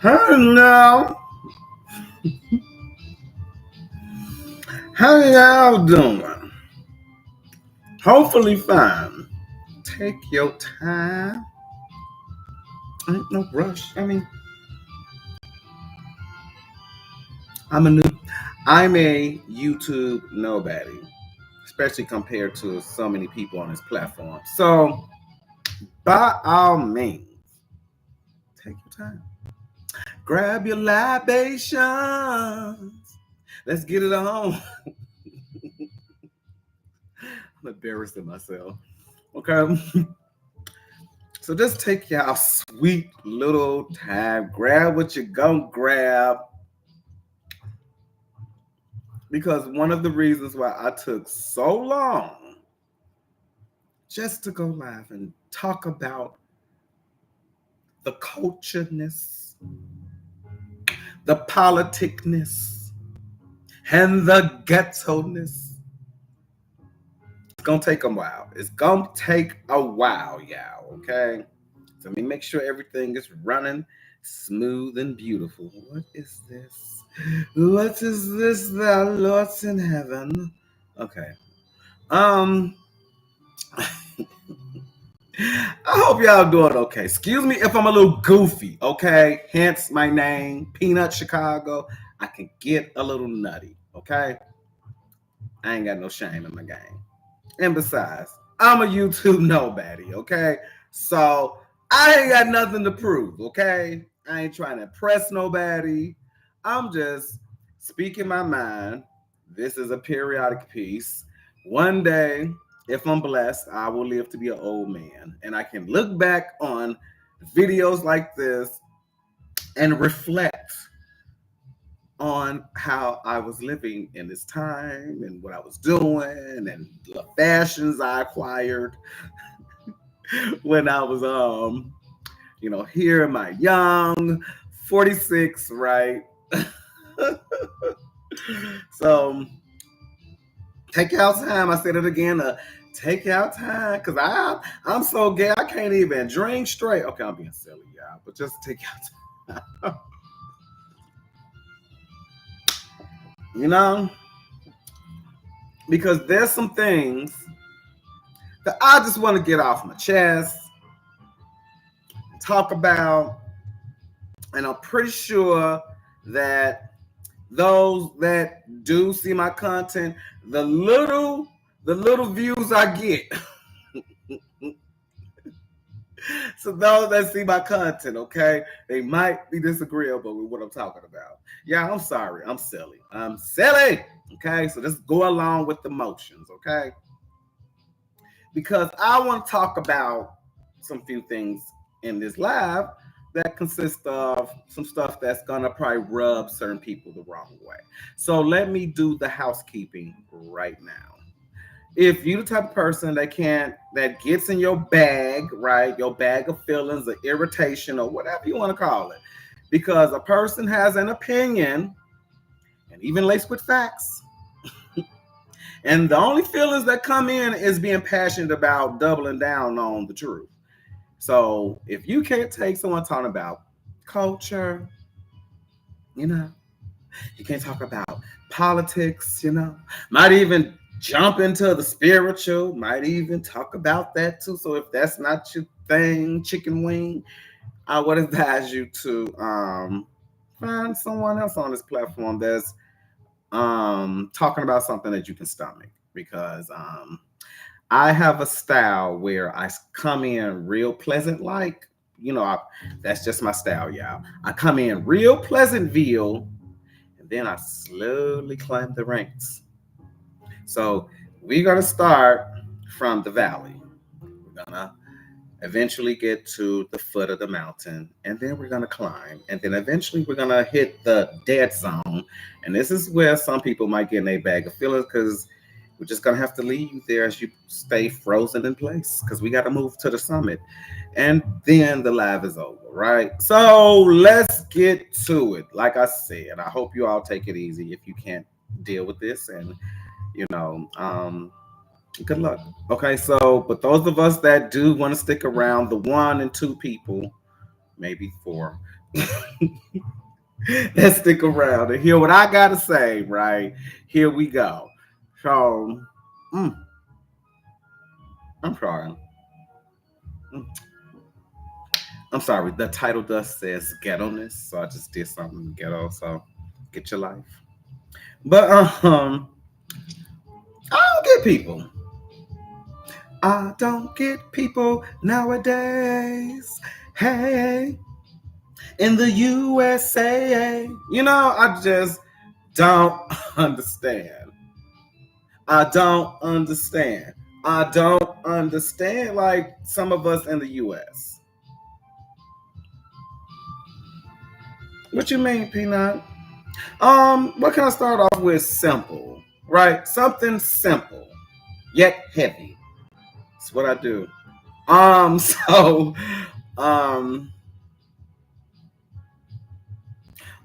Hello. How y'all doing? Hopefully fine. Take your time. Ain't no rush. I mean, I'm a YouTube nobody, especially compared to so many people on this platform. So, by all means, take your time. Grab your libations. Let's get it on. I'm embarrassing myself. Okay. So just take y'all sweet little time. Grab what you're gonna grab. Because one of the reasons why I took so long just to go live and talk about the cultureness, the politicness, and the ghettoness. It's gonna take a while. It's gonna take a while, y'all, okay? So let me make sure everything is running smooth and beautiful. What is this? What is this, thou Lord's in heaven? Okay. I hope y'all doing okay. Excuse me if I'm a little goofy, okay? Hence my name, Peanut Chicago. I can get a little nutty, okay? I ain't got no shame in my game. And besides, I'm a YouTube nobody, okay? So I ain't got nothing to prove, okay? I ain't trying to impress nobody. I'm just speaking my mind. This is a periodic piece. One day, if I'm blessed, I will live to be an old man. And I can look back on videos like this and reflect on how I was living in this time and what I was doing and the fashions I acquired when I was here in my young 46, right? So take out time. I said it again, take out time, because I'm so gay I can't even drink straight. Okay, I'm being silly, y'all, but just take out time. You know? Because there's some things that I just want to get off my chest, talk about, and I'm pretty sure that those that do see my content, the little views I get. So those that see my content, okay, they might be disagreeable with what I'm talking about. Yeah, I'm sorry. I'm silly. Okay, so just go along with the motions, okay? Because I want to talk about some few things in this live that consist of some stuff that's gonna probably rub certain people the wrong way. So let me do the housekeeping right now. If you the type of person that gets in your bag, right, your bag of feelings or irritation or whatever you want to call it, because a person has an opinion and even laced with facts, and the only feelings that come in is being passionate about doubling down on the truth. So if you can't take someone talking about culture, you know, you can't talk about politics, might even jump into the spiritual, might even talk about that too. So if that's not your thing, chicken wing, I would advise you to find someone else on this platform that's talking about something that you can stomach, because I have a style where I come in real pleasant, like, that's just my style, y'all. I come in real Pleasantville, and then I slowly climb the ranks. So we're gonna start from the valley. We're gonna eventually get to the foot of the mountain, and then we're going to climb, and then eventually we're going to hit the dead zone. And this is where some people might get in a bag of feelings, because we're just going to have to leave you there as you stay frozen in place, because we got to move to the summit, and then the live is over, right? So let's get to it. Like I said, I hope you all take it easy if you can't deal with this, and you know um good luck. Okay, so but those of us that do want to stick around, the one and two people, maybe four, let's stick around and hear what I gotta say. Right here we go. So, mm, I'm sorry. Mm, I'm sorry. The title does says ghettoness, so I just did something ghetto. So, get your life. But I don't get people. I don't get people nowadays. Hey, in the USA. I just don't understand. I don't understand. I don't understand, like some of us in the US. What you mean, Peanut? What can I start off with? Simple, right? Something simple, yet heavy. That's what I do. So, um,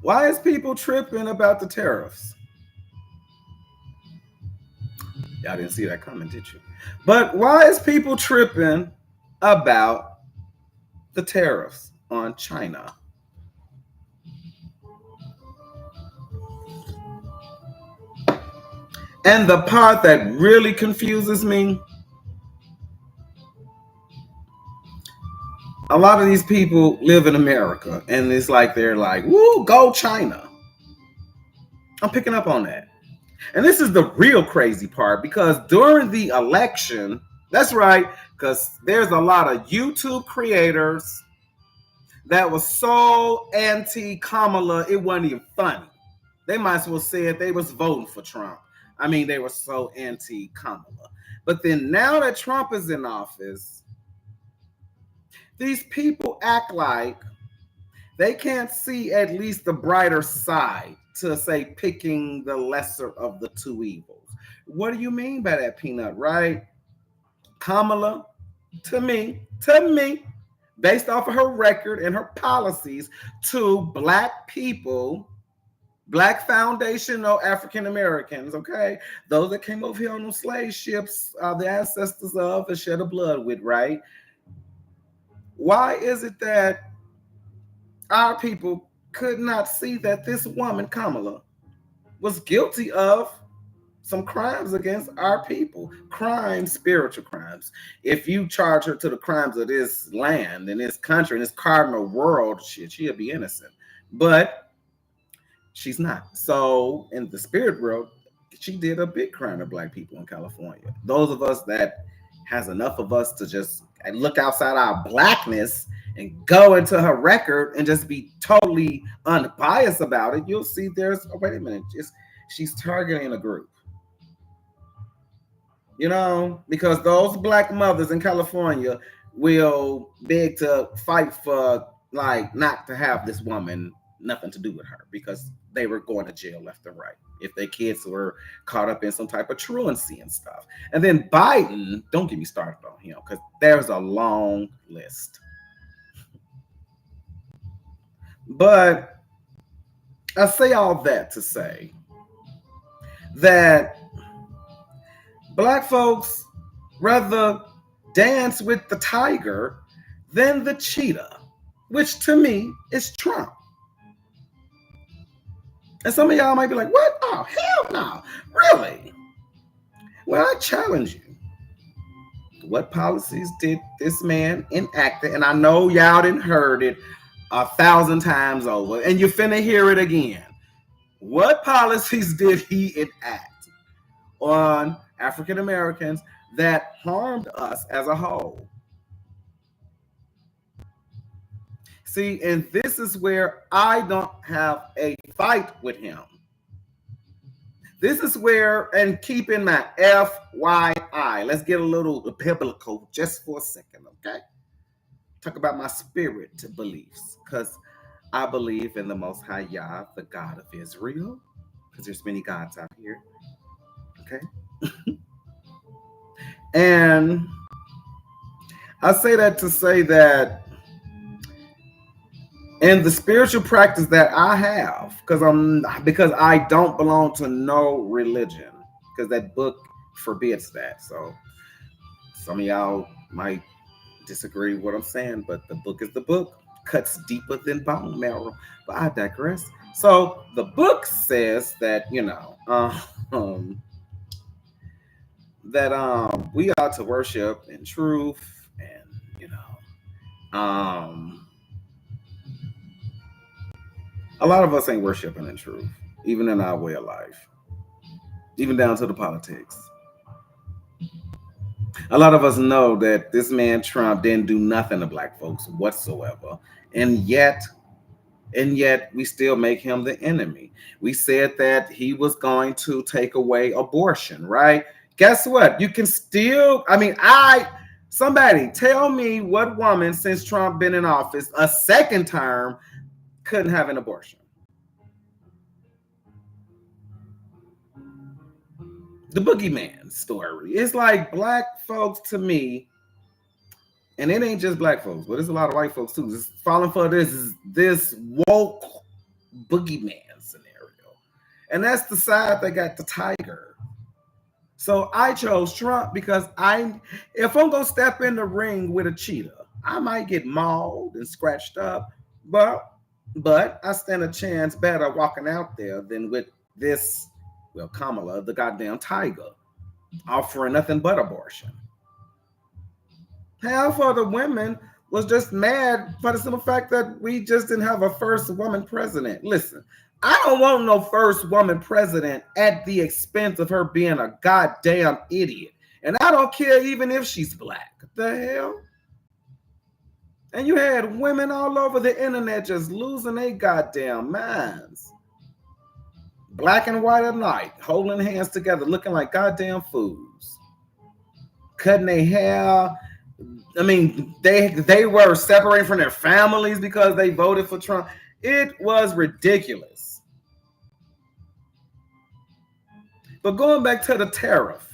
why is people tripping about the tariffs? Y'all didn't see that coming, did you? But why is people tripping about the tariffs on China? And the part that really confuses me, a lot of these people live in America, and it's like they're like, woo, go China. I'm picking up on that. And this is the real crazy part, because during the election, that's right, because there's a lot of YouTube creators that was so anti Kamala, it wasn't even funny. They might as well say it, they was voting for Trump. I mean, they were so anti Kamala. But then now that Trump is in office, these people act like they can't see at least the brighter side, to say picking the lesser of the two evils. What do you mean by that, Peanut, right? Kamala, to me, based off of her record and her policies to black people, black foundational African Americans, okay? Those that came over here on those slave ships, the ancestors of and shed of blood with, right? Why is it that our people could not see that this woman, Kamala, was guilty of some crimes against our people? Crimes, spiritual crimes. If you charge her to the crimes of this land and this country and this cardinal world, shit, she'll be innocent. But she's not. So in the spirit world, she did a big crime to black people in California. Those of us that has enough of us to just look outside our blackness and go into her record and just be totally unbiased about it, you'll see there's, oh, wait a minute, she's targeting a group. Because those black mothers in California will beg to fight for, like, not to have this woman nothing to do with her because they were going to jail left and right if their kids were caught up in some type of truancy and stuff. And then Biden, don't get me started on him because there's a long list. But I say all that to say that Black folks rather dance with the tiger than the cheetah, which to me is Trump. And some of y'all might be like, what? Oh, hell no. Really? Well, I challenge you. What policies did this man enact? And I know y'all done heard it 1,000 times over, and you're finna hear it again. What policies did he enact on African Americans that harmed us as a whole? See, and this is where I don't have a fight with him. This is where, and keep in mind, FYI, let's get a little biblical just for a second, okay? Talk about my spirit beliefs, because I believe in the Most High Yah, the God of Israel, because there's many gods out here, okay? And I say that to say that in the spiritual practice that I have, because I don't belong to no religion, because that book forbids that. So some of y'all might disagree with what I'm saying, but the book is the book, cuts deeper than bone marrow. But I digress. So the book says that that we ought to worship in truth, and a lot of us ain't worshiping in truth, even in our way of life, even down to the politics. A lot of us know that this man Trump didn't do nothing to Black folks whatsoever, and yet we still make him the enemy. We said that he was going to take away abortion, right? Guess what? You can still, somebody tell me what woman since Trump been in office a second term couldn't have an abortion. The boogeyman story. It's like Black folks to me, and it ain't just Black folks, but it's a lot of white folks too, just falling for this woke boogeyman scenario. And that's the side that got the tiger. So I chose Trump because if I'm gonna step in the ring with a cheetah, I might get mauled and scratched up, but I stand a chance better walking out there than with this, Kamala, the goddamn tiger, offering nothing but abortion. Half of the women was just mad for the simple fact that we just didn't have a first woman president. Listen, I don't want no first woman president at the expense of her being a goddamn idiot. And I don't care even if she's Black. What the hell? And you had women all over the internet just losing their goddamn minds. Black and white alike, holding hands together, looking like goddamn fools. Cutting their hair. They were separating from their families because they voted for Trump. It was ridiculous. But going back to the tariff,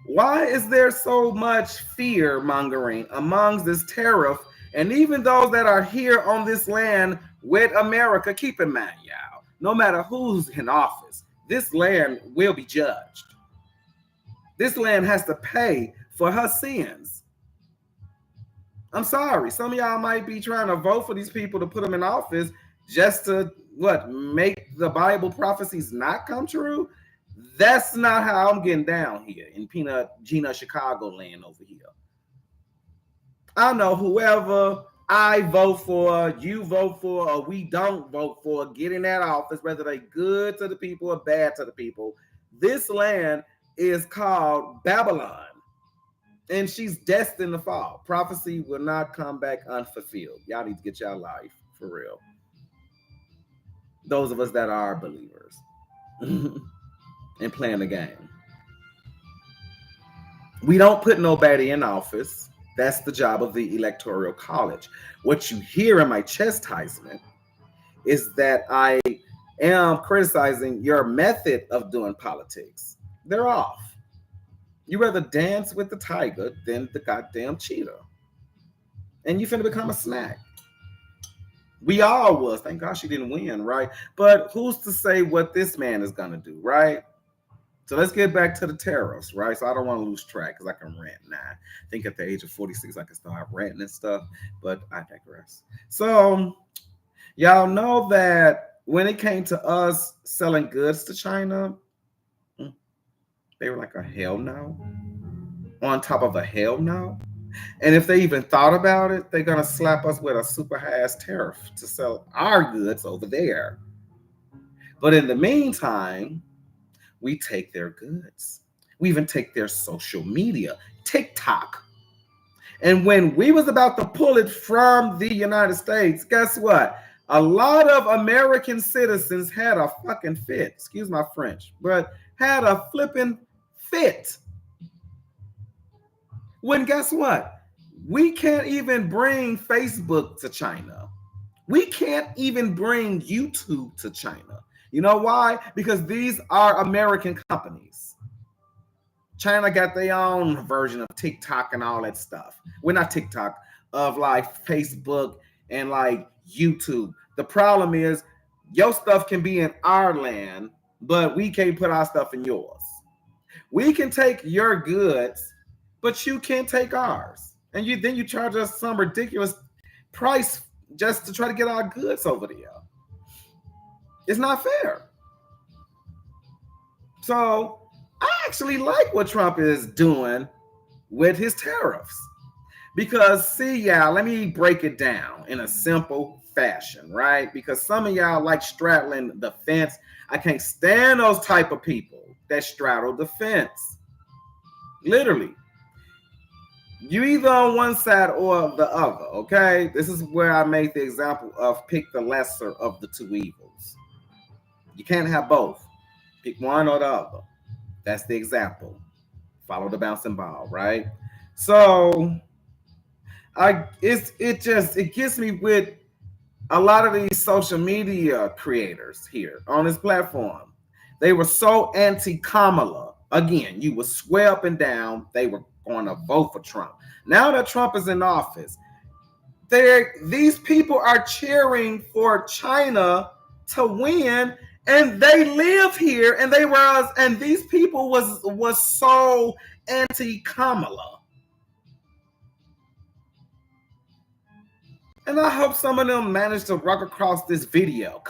why is there so much fear mongering amongst this tariff? And even those that are here on this land with America, keep in mind, y'all, no matter who's in office, this land will be judged. This land has to pay for her sins. I'm sorry. Some of y'all might be trying to vote for these people to put them in office just to, make the Bible prophecies not come true? That's not how I'm getting down here in Gina Chicago land over here. I know whoever I vote for, you vote for, or we don't vote for, get in that office, whether they good to the people or bad to the people. This land is called Babylon, and she's destined to fall. Prophecy will not come back unfulfilled. Y'all need to get y'all life for real. Those of us that are believers and playing the game. We don't put nobody in office. That's the job of the Electoral College. What you hear in my chastisement is that I am criticizing your method of doing politics. They're off. You rather dance with the tiger than the goddamn cheetah. And you finna become a snack. We all was. Thank God she didn't win, right? But who's to say what this man is gonna do, right? So let's get back to the tariffs, right? So I don't want to lose track because I can rant now. I think at the age of 46 I can start ranting and stuff, but I digress. So y'all know that when it came to us selling goods to China, they were like a hell no, on top of a hell no. And if they even thought about it, they're gonna slap us with a super high ass tariff to sell our goods over there. But in the meantime, we take their goods. We even take their social media, TikTok. And when we was about to pull it from the United States, guess what? A lot of American citizens had a fucking fit. Excuse my French, but had a flipping fit. When guess what? We can't even bring Facebook to China. We can't even bring YouTube to China. You know why? Because these are American companies. China got their own version of TikTok and all that stuff. We're not TikTok, of like Facebook and like YouTube. The problem is your stuff can be in our land, but we can't put our stuff in yours. We can take your goods, but you can't take ours. And then you charge us some ridiculous price just to try to get our goods over there. It's not fair. So I actually like what Trump is doing with his tariffs. Because, see, y'all, let me break it down in a simple fashion, right? Because some of y'all like straddling the fence. I can't stand those type of people that straddle the fence. Literally. You either on one side or the other, okay? This is where I made the example of pick the lesser of the two evils. You can't have both. Pick one or the other. That's the example. Follow the bouncing ball, right? So it gets me with a lot of these social media creators here on this platform. They were so anti-Kamala. Again, you would swear up and down they were going to vote for Trump. Now that Trump is in office, these people are cheering for China to win, and they live here, and these people was so anti-Kamala. And I hope some of them manage to come across this video.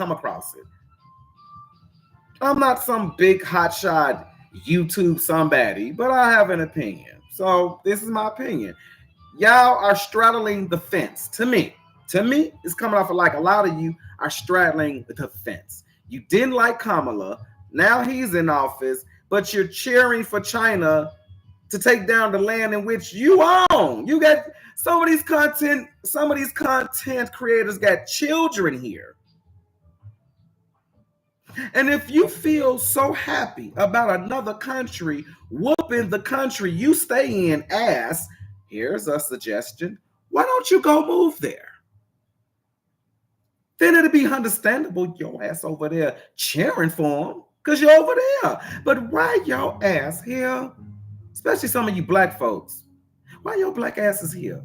I'm not some big hotshot YouTube somebody, but I have an opinion. So this is my opinion. Y'all are straddling the fence. To me, it's coming off of like a lot of you are straddling the fence. You didn't like Kamala. Now he's in office, but you're cheering for China to take down the land in which you own. You got some of these content creators got children here. And if you feel so happy about another country whooping the country you stay in ass, here's a suggestion. Why don't you go move there? Then it'll be understandable your ass over there cheering for them because you're over there. But why your ass here? Especially some of you black folks. Why your black asses here?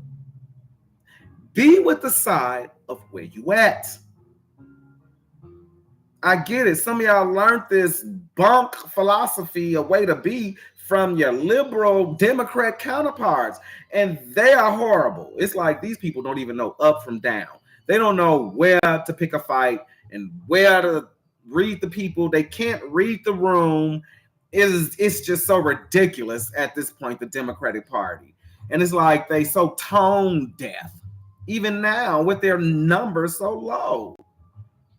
Be with the side of where you at. I get it. Some of y'all learned this bunk philosophy, a way to be, from your liberal Democrat counterparts, and they are horrible. It's like these people don't even know up from down. They don't know where to pick a fight and where to read the people. They can't read the room. It's just so ridiculous at this point, the Democratic Party. And it's like they so tone deaf, even now with their numbers so low.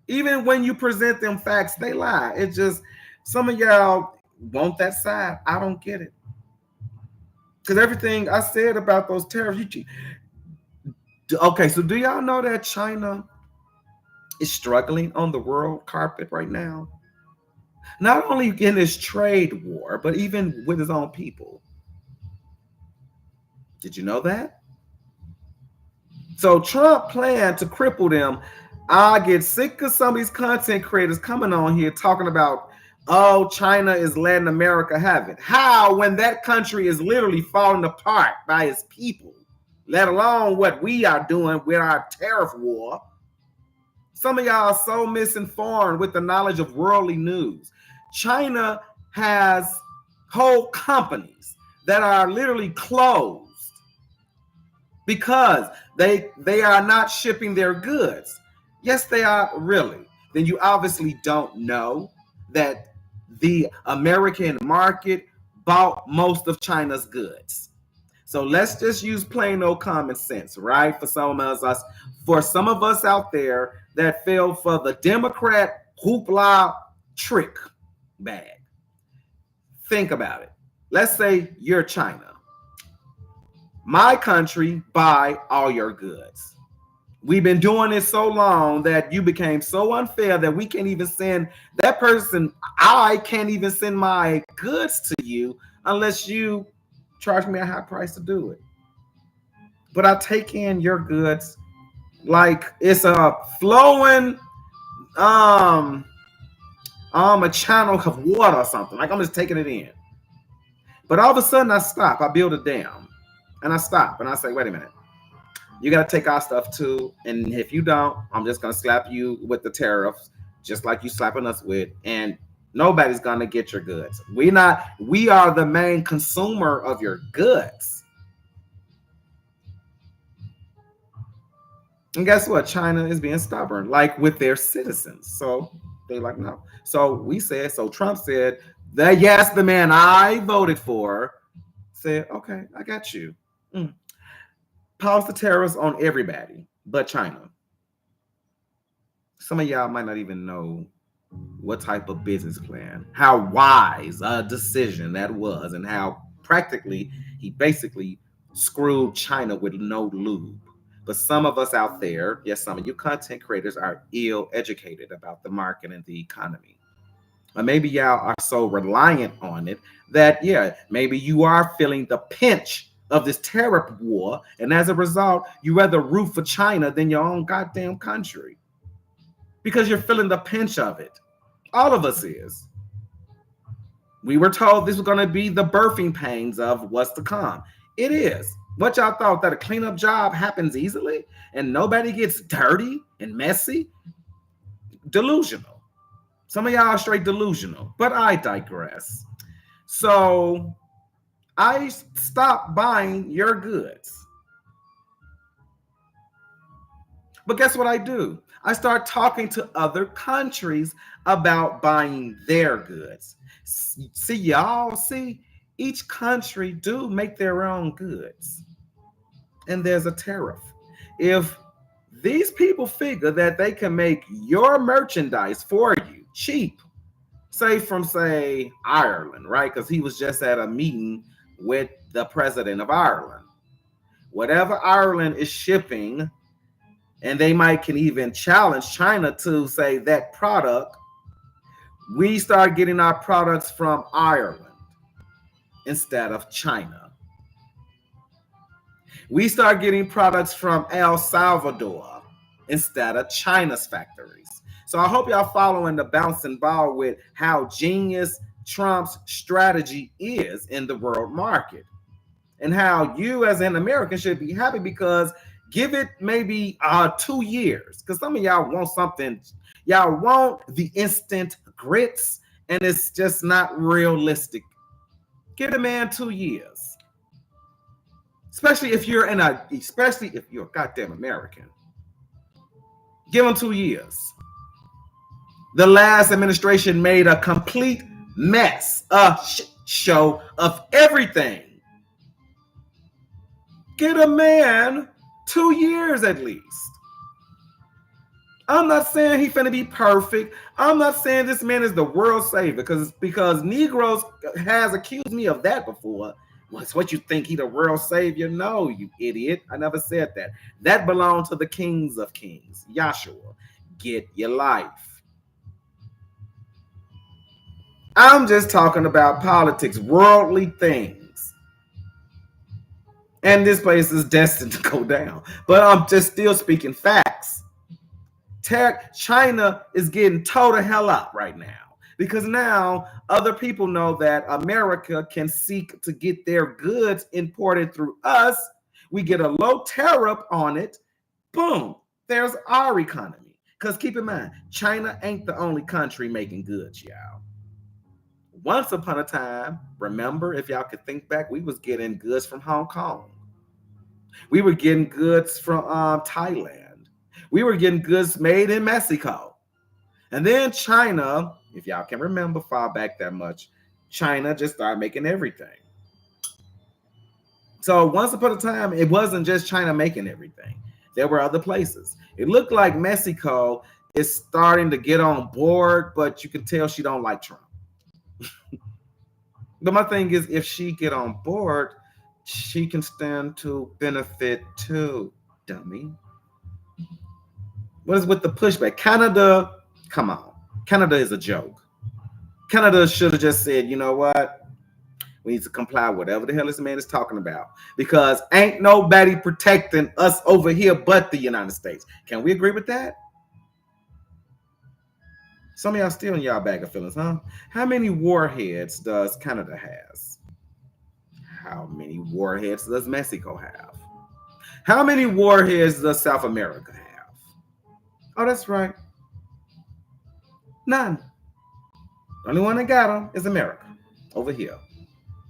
Even when you present them facts, they lie. It's just some of y'all want that side. I don't get it. Because everything I said about those tariffs, okay, so do y'all know that China is struggling on the world carpet right now? Not only in this trade war, but even with his own people. Did you know that? So Trump planned to cripple them. I get sick of some of these content creators coming on here talking about, oh, China is letting America have it. How, when that country is literally falling apart by its people, let alone what we are doing with our tariff war? Some of y'all are so misinformed with the knowledge of worldly news. China has whole companies that are literally closed because they are not shipping their goods. Yes, they are. Really? Then you obviously don't know that the American market bought most of China's goods. So let's just use plain old common sense, right? For some of us out there that fell for the Democrat hoopla trick bag. Think about it. Let's say you're China. My country buy all your goods. We've been doing it so long that you became so unfair that we can't even send that person. I can't even send my goods to you unless you charge me a high price to do it. But I take in your goods like it's a flowing a channel of water or something. Like I'm just taking it in. But all of a sudden I stop. I build a dam. And I stop and I say, wait a minute. You got to take our stuff too. And if you don't, I'm just going to slap you with the tariffs, just like you slapping us with. And nobody's going to get your goods. We are the main consumer of your goods. And guess what? China is being stubborn, like with their citizens. So they're like, no. So Trump said that, yes, the man I voted for said, okay, I got you. Pause the tariffs on everybody but China. Some of y'all might not even know what type of business plan, how wise a decision that was, and how practically he basically screwed China with no lube. But some of us out there, yes, some of you content creators are ill educated about the market and the economy. Or maybe y'all are so reliant on it that, yeah, maybe you are feeling the pinch of this tariff war. And as a result, you rather root for China than your own goddamn country because you're feeling the pinch of it. All of us is. We were told this was going to be the birthing pains of what's to come. It is. What y'all thought, that a cleanup job happens easily and nobody gets dirty and messy? Delusional. Some of y'all are straight delusional, but I digress. So I stopped buying your goods. But guess what I do? I start talking to other countries about buying their goods. See, each country do make their own goods. And there's a tariff. If these people figure that they can make your merchandise for you cheap, from Ireland, right? Because he was just at a meeting with the president of Ireland. Whatever Ireland is shipping, and they can even challenge China to say that product, we start getting our products from Ireland instead of China. We start getting products from El Salvador instead of China's factories. So I hope y'all following the bouncing ball with how genius Trump's strategy is in the world market, and how you as an American should be happy because give it maybe 2 years, because some of y'all want something. Y'all want the instant grits, and it's just not realistic. Give a man 2 years, especially if you're a goddamn American. Give him 2 years. The last administration made a complete mess, a show of everything. Get a man 2 years at least. I'm not saying he's finna be perfect. I'm not saying this man is the world savior because Negroes has accused me of that before. What's what you think, he the world savior? No, you idiot. I never said that. That belonged to the kings of kings. Yahshua, get your life. I'm just talking about politics, worldly things. And this place is destined to go down. But I'm just still speaking facts. China is getting towed the hell up right now because now other people know that America can seek to get their goods imported through us. We get a low tariff on it. Boom, there's our economy. Because keep in mind, China ain't the only country making goods, y'all. Once upon a time, remember, if y'all could think back, we was getting goods from Hong Kong. We were getting goods from Thailand. We were getting goods made in Mexico. And then China, if y'all can remember far back that much, China just started making everything. So once upon a time, it wasn't just China making everything. There were other places. It looked like Mexico is starting to get on board, but you can tell she don't like Trump. But my thing is, if she get on board, she can stand to benefit too, dummy. What is with the pushback? Canada, come on. Canada is a joke. Canada should have just said, you know what? We need to comply with whatever the hell this man is talking about. Because ain't nobody protecting us over here but the United States. Can we agree with that? Some of y'all still in y'all bag of feelings, huh? How many warheads does Canada has? How many warheads does Mexico have? How many warheads does South America have? Oh, that's right. None. The only one that got them is America over here.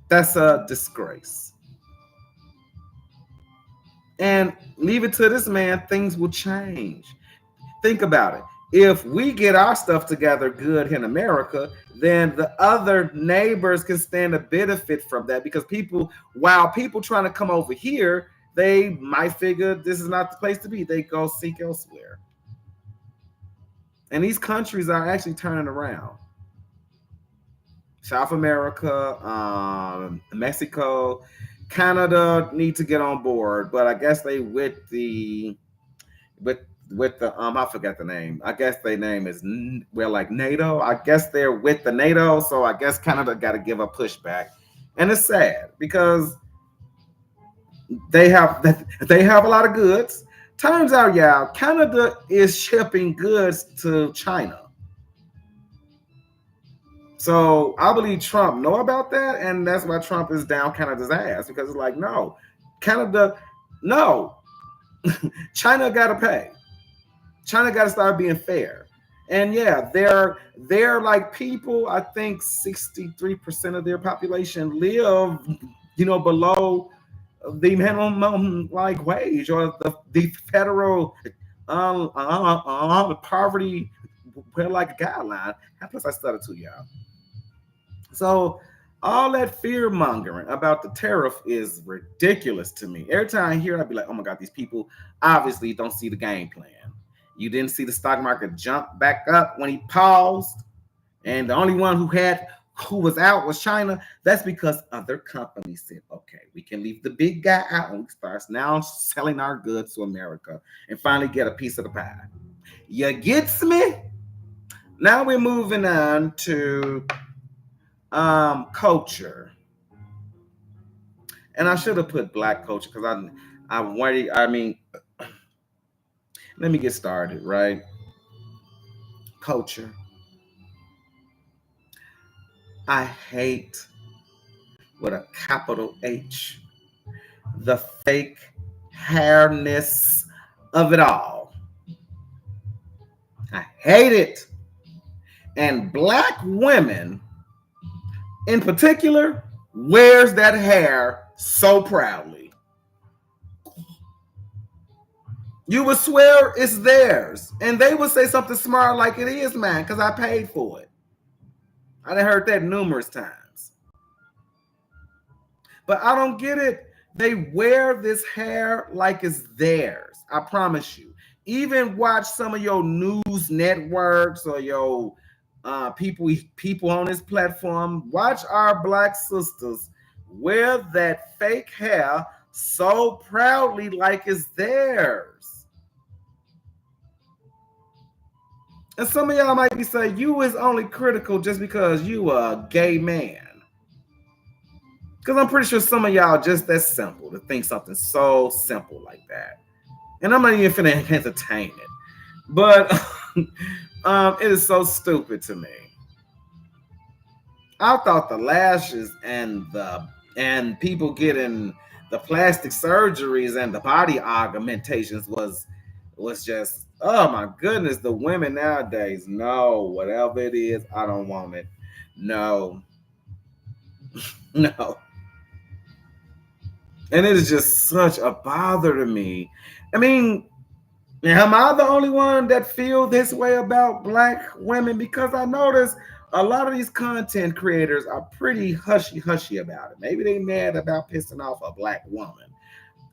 That's a disgrace. And leave it to this man, things will change. Think about it. If we get our stuff together good in America, then the other neighbors can stand to benefit from that because while people trying to come over here, they might figure this is not the place to be. They go seek elsewhere. And these countries are actually turning around. South America, Mexico, Canada need to get on board, but I guess they with the I forgot the name. I guess their name is like NATO. I guess they're with the NATO, so I guess Canada got to give a pushback, and it's sad because they have a lot of goods. Turns out, y'all, Canada is shipping goods to China. So I believe Trump know about that, and that's why Trump is down Canada's ass because it's like, no, Canada, no, China got to pay. China got to start being fair. And yeah, they're like people, I think 63% of their population live, below the minimum like wage or the federal poverty like guideline. Plus I stuttered too, y'all. So all that fear mongering about the tariff is ridiculous to me. Every time I hear it, I'd be like, oh my God, these people obviously don't see the game plan. You didn't see the stock market jump back up when he paused. And the only one who was out was China. That's because other companies said, okay, we can leave the big guy out and we start now selling our goods to America and finally get a piece of the pie. You gets me? Now we're moving on to culture. And I should have put black culture because let me get started, right? Culture. I hate with a capital H the fake hairness of it all. I hate it. And black women in particular wears that hair so proudly. You would swear it's theirs. And they would say something smart like it is mine because I paid for it. I done heard that numerous times. But I don't get it. They wear this hair like it's theirs. I promise you. Even watch some of your news networks or your people on this platform. Watch our black sisters wear that fake hair so proudly like it's theirs. And some of y'all might be saying you is only critical just because you are a gay man. Because I'm pretty sure some of y'all just that simple to think something so simple like that. And I'm not even finna entertain it. But it is so stupid to me. I thought the lashes and people getting the plastic surgeries and the body augmentations was just, oh my goodness. The women nowadays, no, whatever it is, I don't want it. No, no. And it is just such a bother to me. I mean, am I the only one that feel this way about black women? Because I notice a lot of these content creators are pretty hushy about it. Maybe they mad about pissing off a black woman.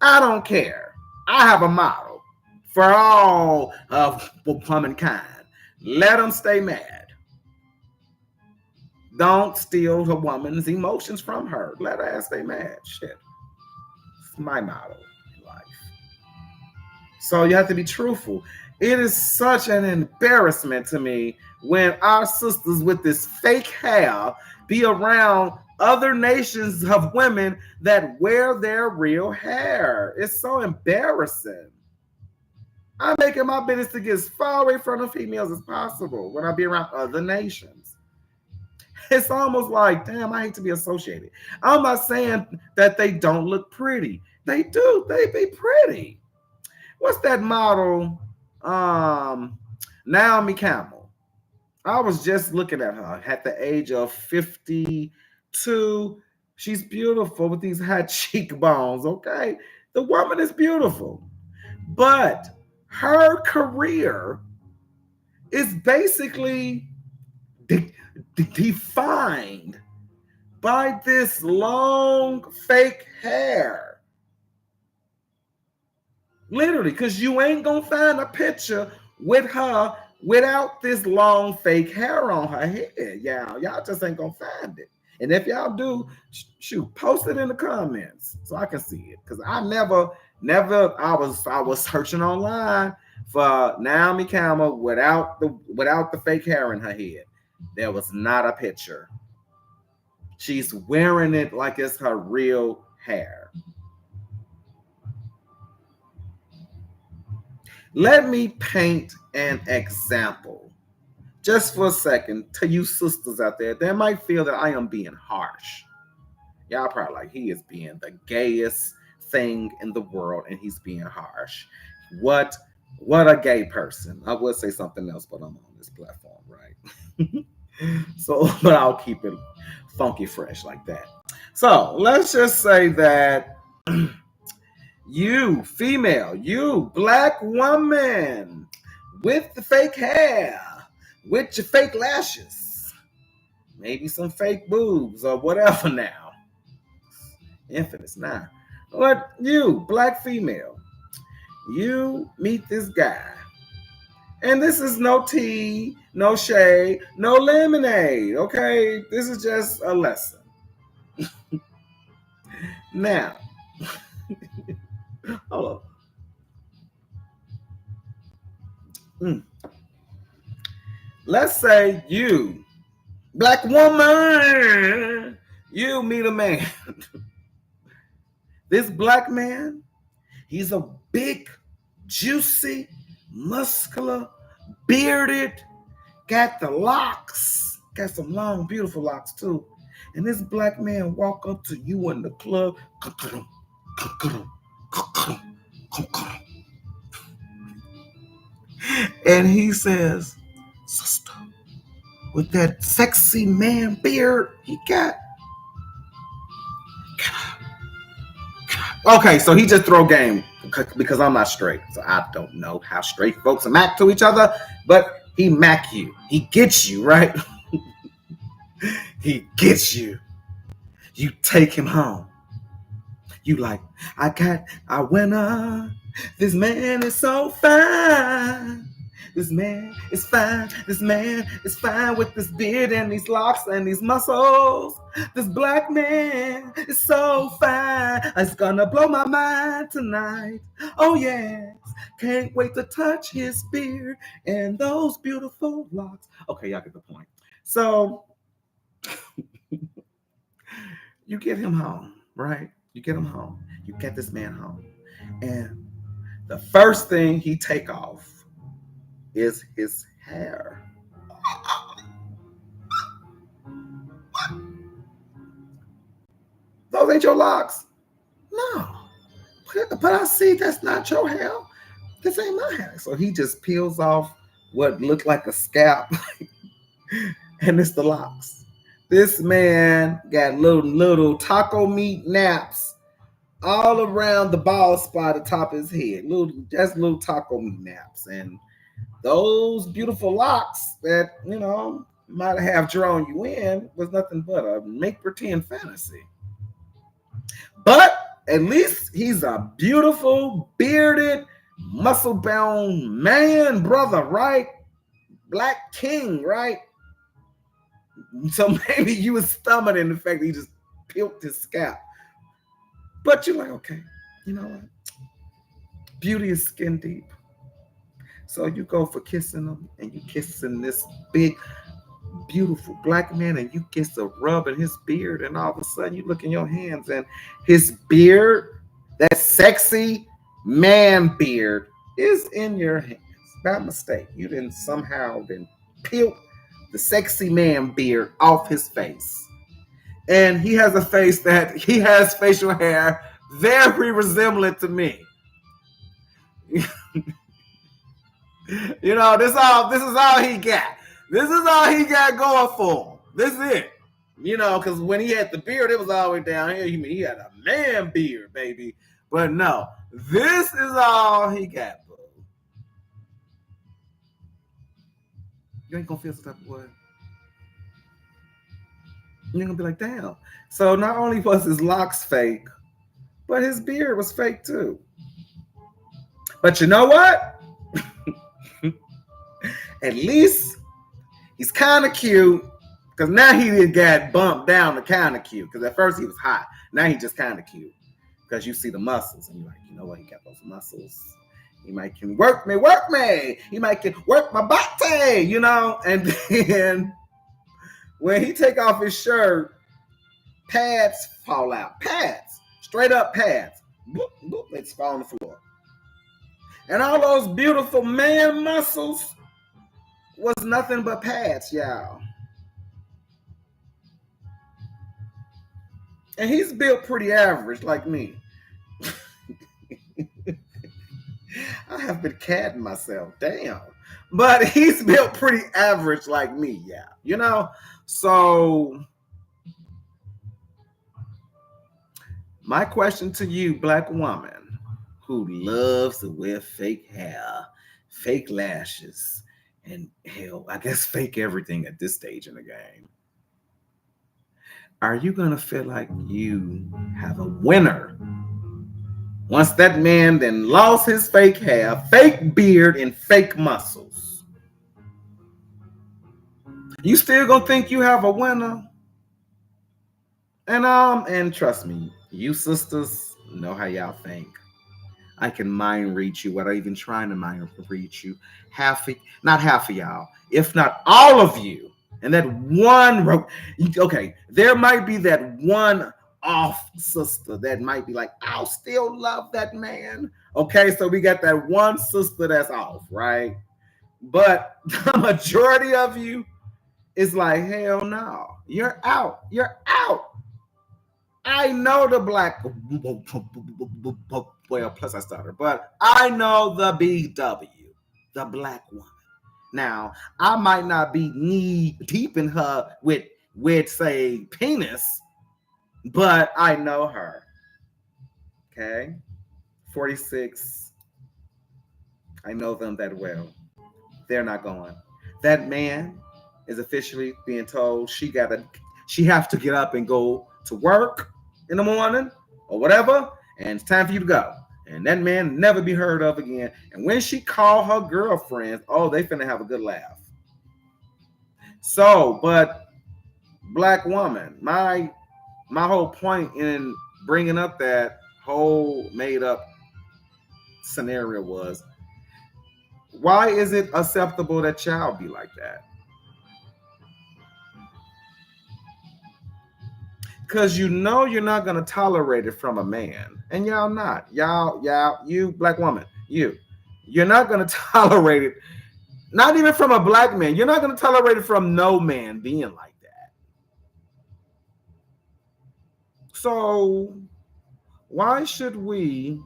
I don't care. I have a motto for all of womankind. Let them stay mad. Don't steal a woman's emotions from her. Let her stay mad. Shit. It's my motto in life. So you have to be truthful. It is such an embarrassment to me when our sisters with this fake hair be around other nations of women that wear their real hair. It's so embarrassing. I'm making my business to get as far away from the females as possible when I be around other nations. It's almost like, damn, I hate to be associated. I'm not saying that they don't look pretty. They do. They be pretty. What's that model? Naomi Campbell. I was just looking at her at the age of 52. She's beautiful with these high cheekbones, okay? The woman is beautiful. But her career is basically defined by this long fake hair. Literally, because you ain't gonna find a picture with her without this long fake hair on her head. Y'all just ain't gonna find it. And if y'all do, shoot, post it in the comments so I can see it. Because I never, I was searching online for Naomi Campbell without the fake hair in her head. There was not a picture. She's wearing it like it's her real hair. Let me paint an example just for a second to you sisters out there that might feel that I am being harsh. Y'all probably like, he is being the gayest thing in the world and he's being harsh. What a gay person. I would say something else, but I'm on this platform, right? So, but I'll keep it funky fresh like that. So let's just say that you, female, you, black woman, with the fake hair, with your fake lashes, maybe some fake boobs or whatever now. Infamous now. But you, black female, you meet this guy. And this is no tea, no shade, no lemonade, okay? This is just a lesson. Now, hold on. Let's say you, black woman, you meet a man. This black man, he's a big, juicy, muscular, bearded, got the locks, got some long, beautiful locks too. And this black man walk up to you in the club, and he says, sister, with that sexy man beard he got, okay, so he just throw game because I'm not straight. So I don't know how straight folks mac to each other, but he mac you. He gets you, right? He gets you. You take him home. You like, I went up. This man is so fine. This man is fine. This man is fine with this beard and these locks and these muscles. This black man is so fine. It's gonna blow my mind tonight. Oh yes. Can't wait to touch his beard and those beautiful locks. Okay, y'all get the point. So you get him home, right? You get him home. You get this man home. And the first thing he take off is his hair. Those ain't your locks. No. But I see that's not your hair. This ain't my hair. So he just peels off what looked like a scalp, and it's the locks. This man got little taco meat naps all around the bald spot at the top of his head. Little taco meat naps. And those beautiful locks that, might have drawn you in was nothing but a make pretend fantasy. But at least he's a beautiful, bearded, muscle bound man, brother, right? Black king, right? So maybe you was stomaching in the fact that he just peeled his scalp. But you're like, okay, you know what? Beauty is skin deep. So you go for kissing him, and you kissing this big, beautiful black man, and you get to rubbing his beard, and all of a sudden you look in your hands, and his beard, that sexy man beard, is in your hands. By mistake. You didn't somehow peel the sexy man beard off his face. And he has facial hair very resemblant to me. This is all he got. This is all he got going for him. This is it. Because when he had the beard, it was all the way down here. He had a man beard, baby. But no, this is all he got, boo. You ain't gonna feel some type of way. You're gonna be like, damn. So not only was his locks fake, but his beard was fake too. But you know what? At least he's kind of cute, because now he got bumped down to kind of cute. Because at first he was hot. Now he just kind of cute, because you see the muscles, and you're like, you know what? He got those muscles. He might can work me. He might can work my body, And then when he take off his shirt, pads fall out. Pads. Straight up pads. Boop, boop, it's fall on the floor. And all those beautiful man muscles was nothing but pads, y'all. And he's built pretty average like me. I have been catting myself, damn. But he's built pretty average like me, yeah. So my question to you, black woman who loves to wear fake hair, fake lashes, and hell, I guess fake everything at this stage in the game. Are you going to feel like you have a winner once that man then lost his fake hair, fake beard, and fake muscles? You still going to think you have a winner? And trust me, you sisters know how y'all think. I can mind read you without even trying to mind read you. Not half of y'all, if not all of you. And that one, okay, there might be that one off sister that might be like, I'll still love that man. Okay, so we got that one sister that's off, right? But the majority of you is like, hell no, you're out. You're out. I know the black, well, plus I started, but I know the BW, the black woman. Now, I might not be knee deep in her with say, penis, but I know her. Okay? 46. I know them that well. They're not going. That man is officially being told she have to get up and go to work in the morning or whatever, and it's time for you to go. And that man never be heard of again. And when she called her girlfriends, oh, they finna have a good laugh. So, but black woman, my whole point in bringing up that whole made up scenario was, why is it acceptable that y'all be like that? Because you're not going to tolerate it from a man. And y'all not. Y'all, you black woman, you're not going to tolerate it Not even from a black man. You're not going to tolerate it from no man being like that. So why should we,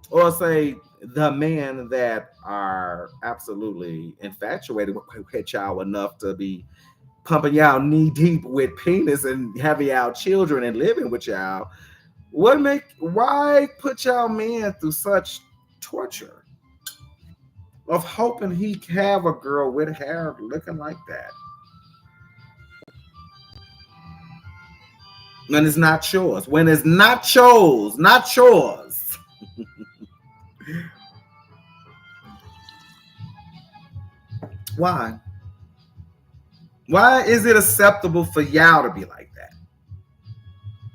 or say the men that are absolutely infatuated with y'all enough to be pumping y'all knee deep with penis and having y'all children and living with y'all, why put y'all men through such torture of hoping he have a girl with hair looking like that when it's not yours? When it's not yours, not yours. Why? Why is it acceptable for y'all to be like that?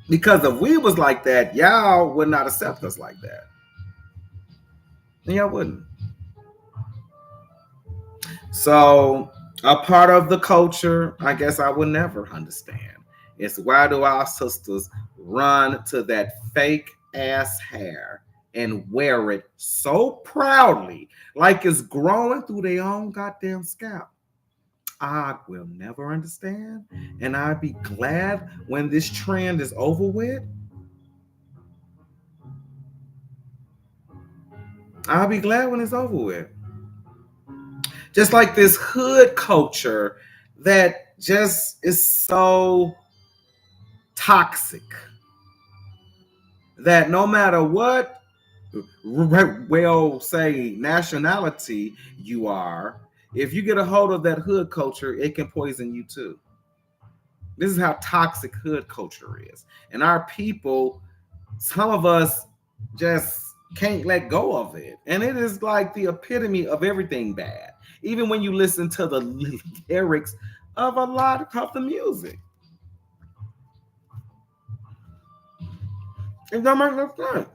Because if we was like that, y'all would not accept us like that. And y'all wouldn't. So a part of the culture, I guess I would never understand, is why do our sisters run to that fake ass hair and wear it so proudly, like it's growing through their own goddamn scalp? I will never understand, and I'd be glad when this trend is over with. I'll be glad when it's over with. Just like this hood culture that just is so toxic that no matter what, well, say nationality you are, if you get a hold of that hood culture, it can poison you too. This is how toxic hood culture is. And our people, some of us just can't let go of it. And it is like the epitome of everything bad. Even when you listen to the lyrics of a lot of the music, it don't make no sense.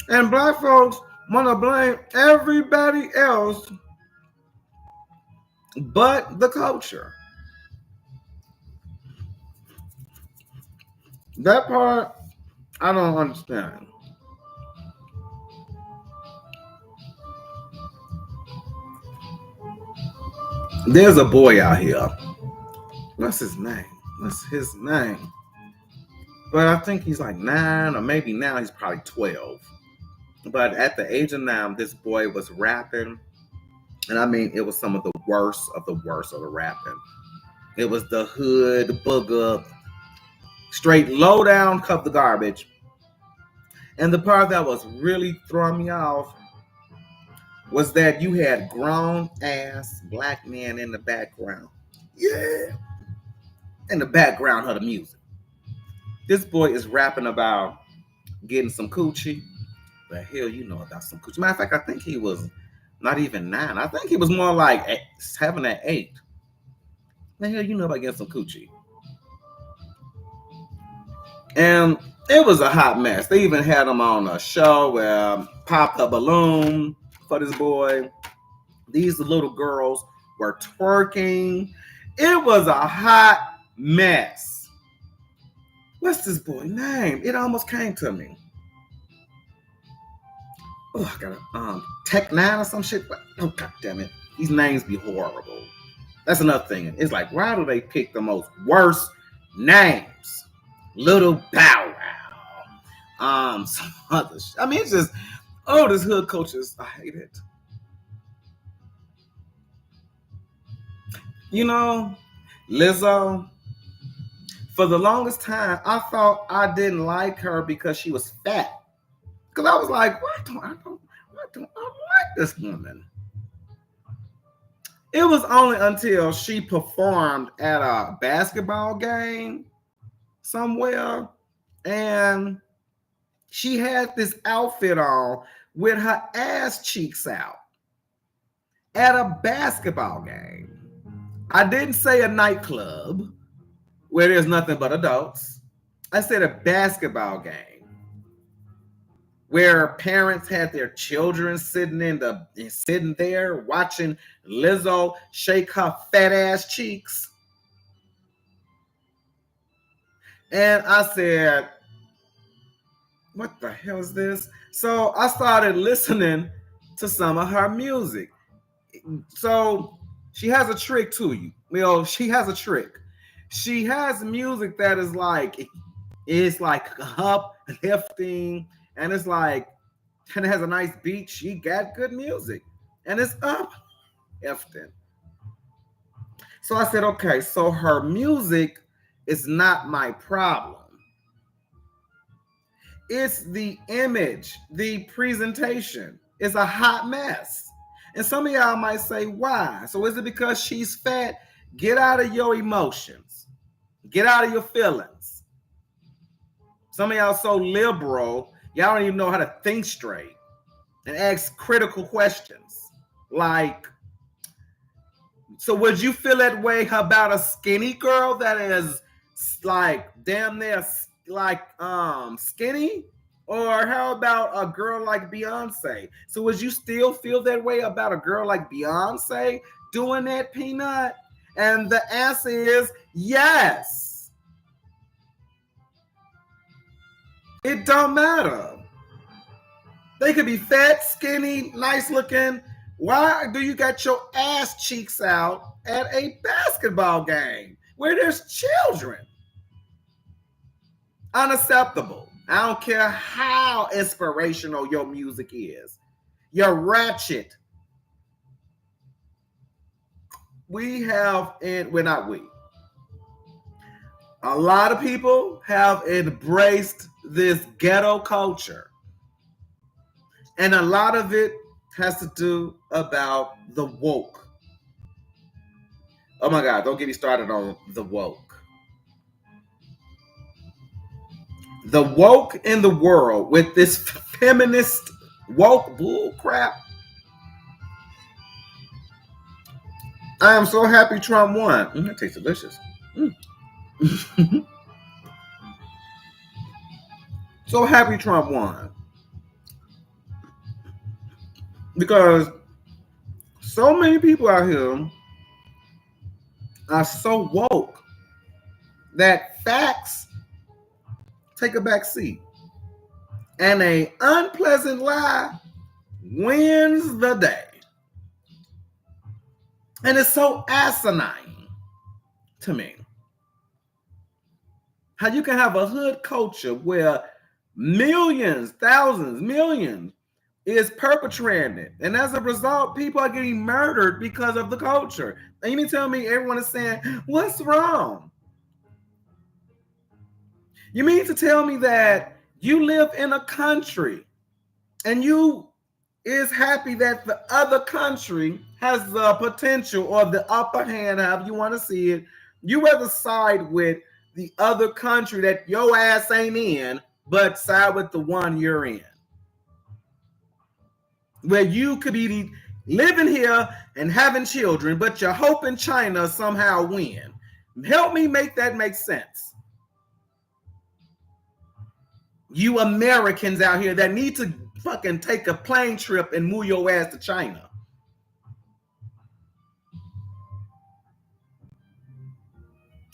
And black folks want to blame everybody else but the culture. That part, I don't understand. There's a boy out here. What's his name? What's his name? But I think he's like 9, or maybe now he's probably 12. But at the age of 9, this boy was rapping. And I mean, it was some of the worst of the worst of the rapping. It was the hood, booger, straight low down, cut the garbage. And the part that was really throwing me off was that you had grown ass black men in the background. Yeah. In the background of the music. This boy is rapping about getting some coochie. The hell you know about some coochie. Matter of fact, I think he was not even 9. I think he was more like 7 or 8. The hell you know about getting some coochie. And it was a hot mess. They even had him on a show where popped a balloon for this boy. These little girls were twerking. It was a hot mess. What's this boy name? It almost came to me. Oh, I got a Tech Nine or some shit. Oh, god damn it. These names be horrible. That's another thing. It's like, why do they pick the most worst names? Little Bow Wow. Some other shit. I mean, it's just, oh, this hood culture, I hate it. You know, Lizzo, for the longest time, I thought I didn't like her because she was fat. Because I was like, why don't I like this woman? It was only until she performed at a basketball game somewhere and she had this outfit on with her ass cheeks out at a basketball game. I didn't say a nightclub where there's nothing but adults. I said a basketball game where parents had their children sitting there watching Lizzo shake her fat ass cheeks. And I said, what the hell is this? So I started listening to some of her music. So she has a trick to you. She has a trick. She has music that is like, it's like uplifting, and it's like, and it has a nice beat. She got good music, and it's uplifting. So I said, okay, so her music is not my problem. It's the image, the presentation. It's a hot mess. And some of y'all might say, why? So is it because she's fat? Get out of your emotions. Get out of your feelings. Some of y'all so liberal, y'all don't even know how to think straight and ask critical questions. Like, so would you feel that way about a skinny girl that is like damn near like skinny? Or how about a girl like Beyonce? So would you still feel that way about a girl like Beyonce doing that, Peanut? And the answer is yes. It don't matter. They could be fat, skinny, nice looking. Why do you got your ass cheeks out at a basketball game where there's children? Unacceptable. I don't care how inspirational your music is. You're ratchet. We're not we. A lot of people have embraced this ghetto culture. And a lot of it has to do about the woke. Oh my God, don't get me started on the woke. The woke in the world with this feminist woke bull crap. I am so happy Trump won. It tastes delicious. So happy Trump won. Because so many people out here are so woke that facts take a back seat. And an unpleasant lie wins the day. And it's so asinine to me. How you can have a hood culture where millions, thousands, millions is perpetrating it. And as a result, people are getting murdered because of the culture. And you mean tell me everyone is saying, what's wrong? You mean to tell me that you live in a country and you is happy that the other country has the potential or the upper hand, however you want to see it. You rather side with the other country that your ass ain't in, but side with the one you're in. Where you could be living here and having children, but you're hoping China somehow win. Help me make that make sense. You Americans out here that need to fucking take a plane trip and move your ass to China.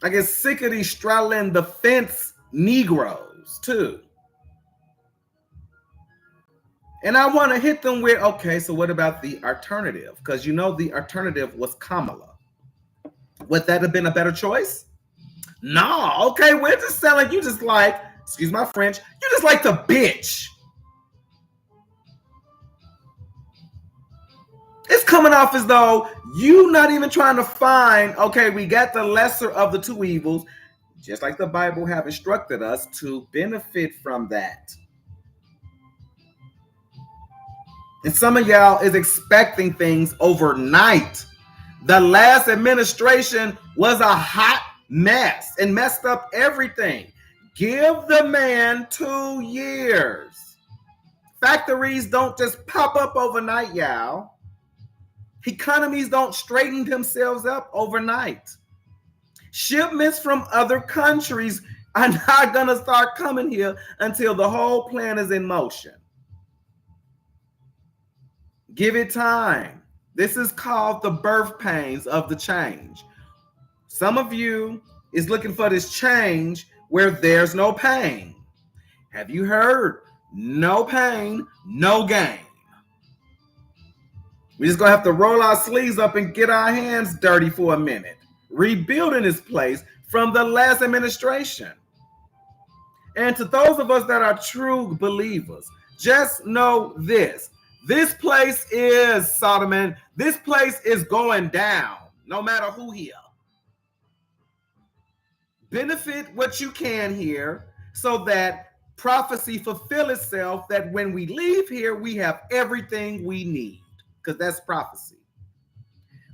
I get sick of these straddling the fence Negroes too. And I want to hit them with, okay, so what about the alternative? Because you know the alternative was Kamala. Would that have been a better choice? No, okay, we're just selling. You just like, excuse my French, you just like the bitch. It's coming off as though you not even trying to find, okay, we got the lesser of the two evils, just like the Bible have instructed us to benefit from that. And some of y'all is expecting things overnight. The last administration was a hot mess and messed up everything. Give the man 2 years. Factories don't just pop up overnight, y'all. Economies don't straighten themselves up overnight. Shipments from other countries are not going to start coming here until the whole plan is in motion. Give it time. This is called the birth pains of the change. Some of you is looking for this change where there's no pain. Have you heard? No pain, no gain. We just gonna have to roll our sleeves up and get our hands dirty for a minute, rebuilding this place from the last administration. And to those of us that are true believers, just know this. This place is Sodom, and this place is going down, no matter who here. Benefit what you can here so that prophecy fulfill itself, that when we leave here, we have everything we need, because that's prophecy.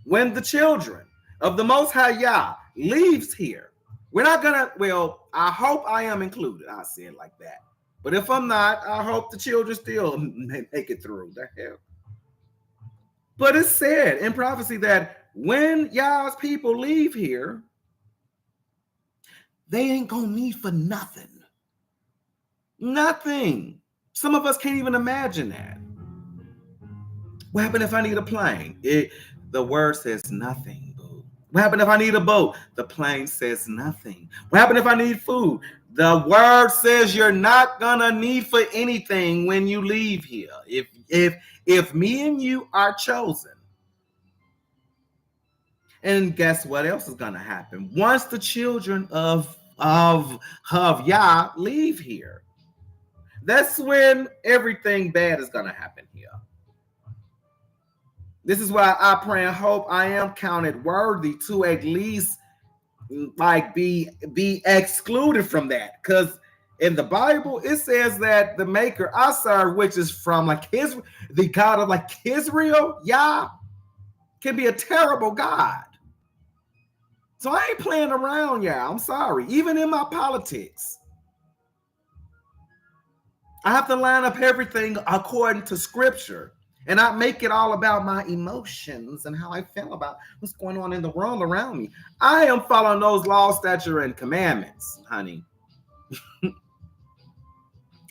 When the children of the Most High Yah leaves here, we're not gonna, well, I hope I am included. I say it like that. But if I'm not, I hope the children still make it through. The hell. But it's said in prophecy that when Yah's people leave here, they ain't gonna need for nothing. Nothing. Some of us can't even imagine that. What happened if I need a plane? The word says nothing, boo. What happened if I need a boat? The plane says nothing. What happened if I need food? The word says you're not gonna need for anything when you leave here. If me and you are chosen. And guess what else is gonna happen? Once the children of Yah leave here, that's when everything bad is gonna happen here. This is why I pray and hope I am counted worthy to at least like be excluded from that. Because in the Bible, it says that the maker I serve, which is from like the God of like Israel, Yah, can be a terrible God. So I ain't playing around, yeah. I'm sorry. Even in my politics, I have to line up everything according to scripture and not make it all about my emotions and how I feel about what's going on in the world around me. I am following those laws, statutes, and commandments, honey. And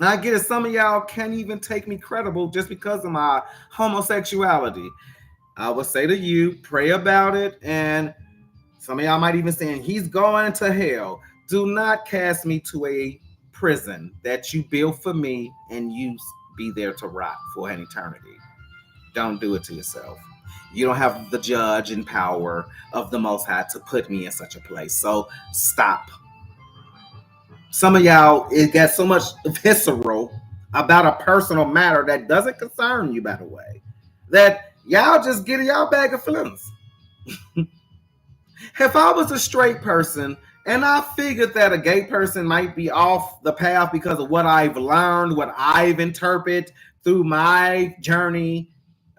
I get it. Some of y'all can't even take me credible just because of my homosexuality. I would say to you, pray about it, and some of y'all might even say, he's going to hell. Do not cast me to a prison that you built for me and you be there to rot for an eternity. Don't do it to yourself. You don't have the judge and power of the Most High to put me in such a place. So stop. Some of y'all, it got so much visceral about a personal matter that doesn't concern you, by the way, that y'all just get y'all bag of feelings. If I was a straight person and I figured that a gay person might be off the path because of what I've learned, what I've interpreted through my journey,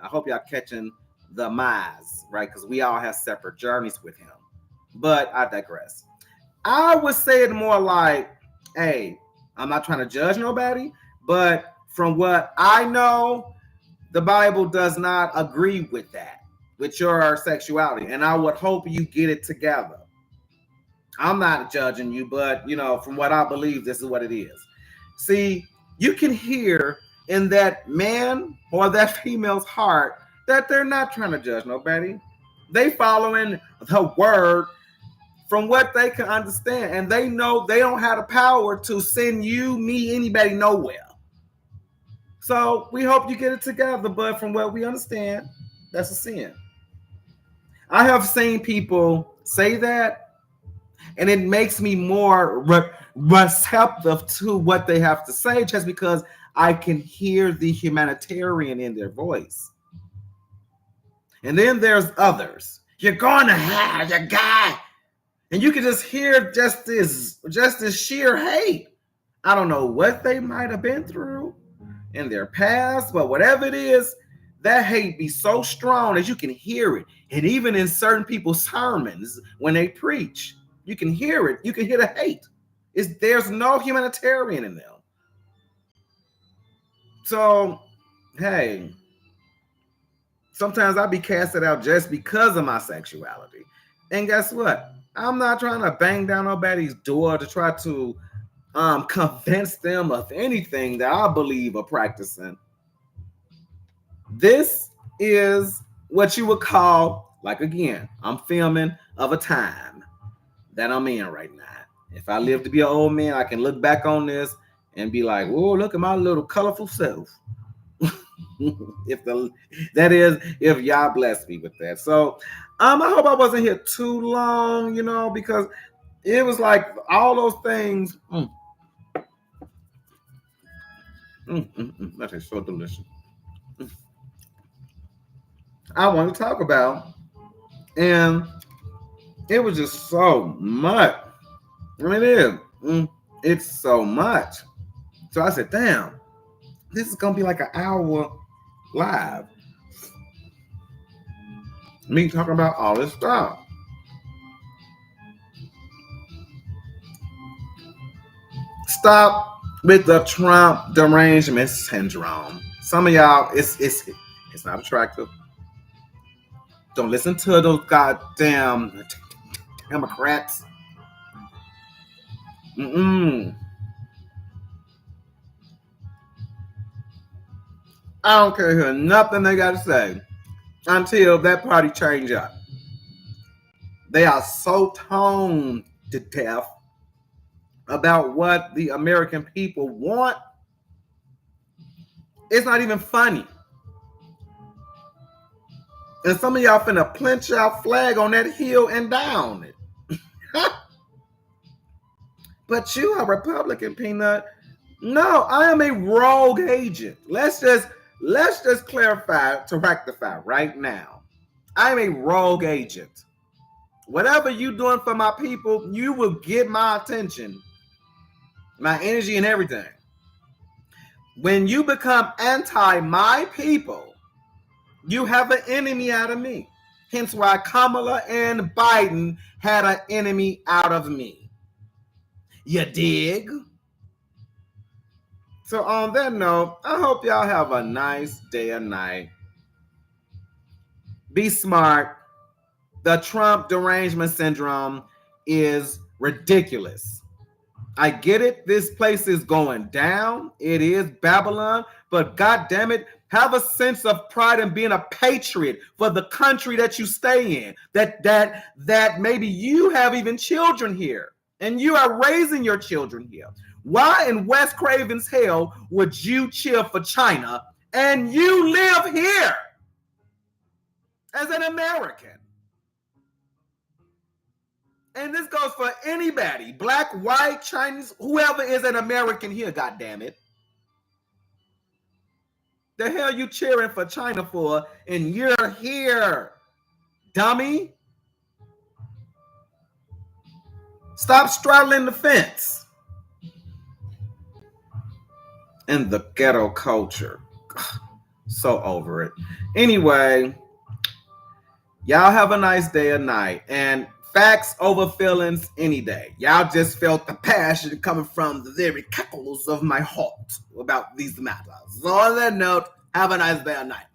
I hope y'all catching the mize, right? Because we all have separate journeys with him. But I digress. I would say it more like, hey, I'm not trying to judge nobody, but from what I know, the Bible does not agree with that, with your sexuality. And I would hope you get it together. I'm not judging you, but, from what I believe, this is what it is. See, you can hear in that man or that female's heart that they're not trying to judge nobody. They following the word from what they can understand. And they know they don't have the power to send you, me, anybody nowhere. So we hope you get it together, but from what we understand, that's a sin. I have seen people say that, and it makes me more receptive to what they have to say just because I can hear the humanitarian in their voice. And then there's others. You're going to have your guy. And you can just hear just this sheer hate. I don't know what they might have been through in their past, but whatever it is, that hate be so strong that you can hear it. And even in certain people's sermons, when they preach, you can hear it. You can hear the hate. There's no humanitarian in them. So, hey, sometimes I be casted out just because of my sexuality. And guess what? I'm not trying to bang down nobody's door to try to convince them of anything that I believe or practicing. This is what you would call, like, again, I'm filming of a time that I'm in right now. If I live to be an old man, I can look back on this and be like, whoa, look at my little colorful self. if y'all bless me with that. So I hope I wasn't here too long, because it was like all those things. That is so delicious. I want to talk about, and it was just so much. I mean, it's so much. So I said, damn, this is gonna be like an hour live. Me talking about all this stuff. Stop with the Trump derangement syndrome. Some of y'all, it's not attractive. Don't listen to those goddamn Democrats. I don't care hear nothing they got to say until that party change up. They are so tone deaf about what the American people want. It's not even funny. And some of y'all finna plinch y'all flag on that hill and down it. But you are Republican, Peanut. No, I am a rogue agent. Let's just clarify to rectify right now. I'm a rogue agent. Whatever you doing for my people, you will get my attention, my energy, and everything. When you become anti my people, you have an enemy out of me. Hence why Kamala and Biden had an enemy out of me. You dig? So on that note, I hope y'all have a nice day and night. Be smart. The Trump derangement syndrome is ridiculous. I get it. This place is going down. It is Babylon. But God damn it, have a sense of pride in being a patriot for the country that you stay in. That maybe you have even children here and you are raising your children here. Why in West Craven's hell would you cheer for China and you live here as an American? And this goes for anybody, black, white, Chinese, whoever is an American here, goddammit. The hell you cheering for China for, and you're here, dummy? Stop straddling the fence. And the ghetto culture. So over it. Anyway, y'all have a nice day or night. And facts over feelings any day. Y'all just felt the passion coming from the very cackles of my heart about these matters. So on that note, have a nice day or night.